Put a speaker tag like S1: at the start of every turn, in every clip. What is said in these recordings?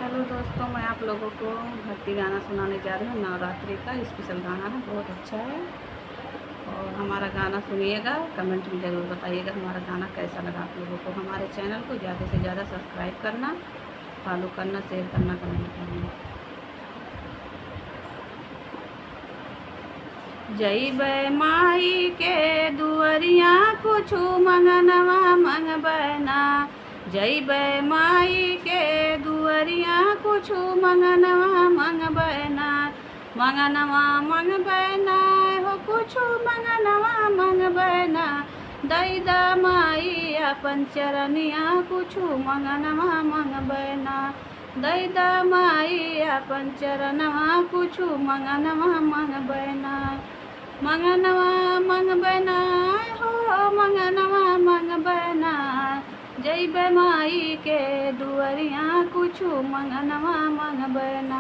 S1: Hello दोस्तों, मैं आप लोगों को भक्ति गाना सुनाने जा रही हूँ। नवरात्रि का स्पेशल गाना है, बहुत अच्छा है। और हमारा गाना सुनिएगा, कमेंट में ज़रूर बताइएगा हमारा गाना कैसा लगा आप लोगों को। हमारे चैनल को ज़्यादा से ज़्यादा सब्सक्राइब करना, फॉलो करना, शेयर करना, कमेंट करना। जइबै माई के दुअरिया कुछु मंगनवा मंगबैना। जइबै माई के दुअरिया कुछु मंगनवा मंगबैना। मंगनवा मंगबैना हो कुछु मंगनवा मंगबैना। दैदा माई अपन चरनिया कुछु मंगनवा मंगबैना। दैदा माई अपन चरनवा कुछु मंगनवा मंगबैना। मंगनवा मंगबैना हो मंगनवा मंगबैना। जइबै माई के दुअरिया कुछु मंगनवा मंगबैना।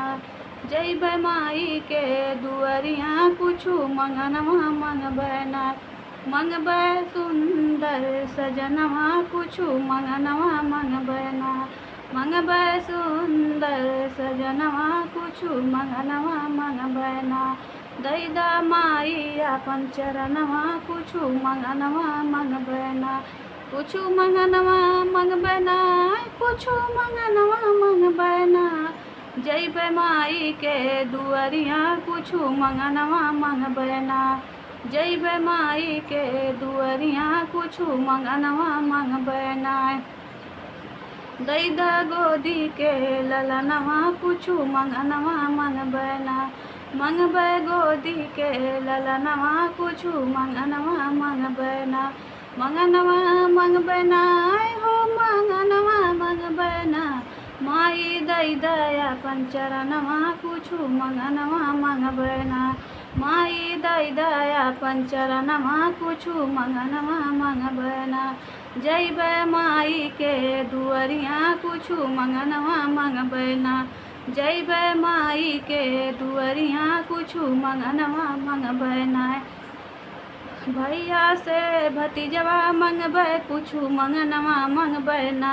S1: जइबै माई के दुअरिया कुछु मंगनवा मंगबैना। मंगबै सुंदर सजनवा कुछु मंगनवा मंगबैना। मंगबै सुंदर सजनवा कुछु मंगनवा मंगबैना। दैदा माई अपन चरनवा कुछु मंगनवा मंगबैना। कुछु मंगनवा मंगबैना, कुछु मंगनवा मंगबैना। जइबै माई के दुअरिया कुछु मंगनवा मंगबैना। जइबै माई के दुअरिया कुछु मंगनवा मंगबैना। दैदा गोदी के ललनवा कुछु मंगनवा मंगबैना। मंगबै गोदी के ललनवा कुछु मंगनवा मंगबैना। मंगनवा मंगबैना हो मंगनवा मंगबैना। माई दैदा अपन चरनवा कुछु मंगनवा मंगबैना। माई दैदा अपन चरनवा कुछु मंगनवा मंगबैना। जइबै माई के दुअरिया कुछु मंगनवा मंगबैना। जइबै माई के दुअरिया कुछु मंगनवा मंगबैना। भैया से भतीजवा मंगबै कुछु मंगनवा मंगबैना।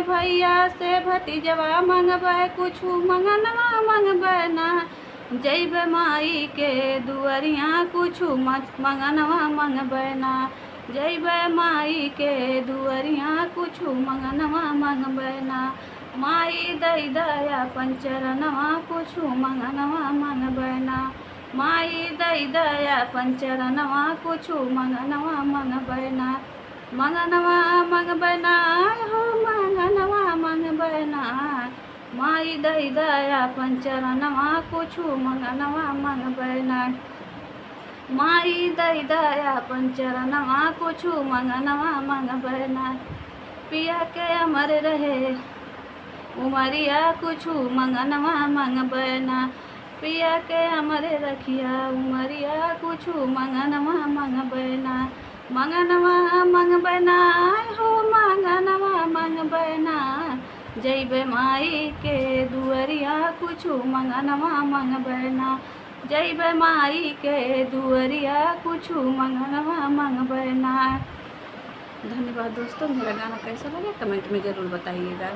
S1: भैया से भतीजवा मंगबै कुछु मंगनवा मंगबैना। जइबै माई के दुअरिया कुछु मंगनवा मंगबैना। जइबै माई के दुअरिया कुछु मंगनवा मंगबैना। माई दैदा अपन चरनवा कुछु मंगनवा मंगबैना। माई दैदा अपन चरनवा कुछु मंगनवा मंगबैना। मंगनवा मंगबैना हो मंगनवा मंगबैना। माई दैदा अपन चरनवा कुछु मंगनवा मंगबैना। माई दैदा अपन चरनवा कुछु मंगनवा मंगबैना। पिया के अमर रहे उमरिया कुछु मंगनवा मंगबैना। पिया के अमर रखिया उमरिया कुछु मंगनवा मंगबैना। मंगनवा मंगबैना हो मंगनवा मंगबैना। जइबै माई के दुअरिया कुछु मंगनवा मंगबैना। जइबै माई के दुअरिया कुछु मंगनवा मंगबैना। धन्यवाद दोस्तों, मेरा गाना कैसा लगा कमेंट में ज़रूर बताइएगा।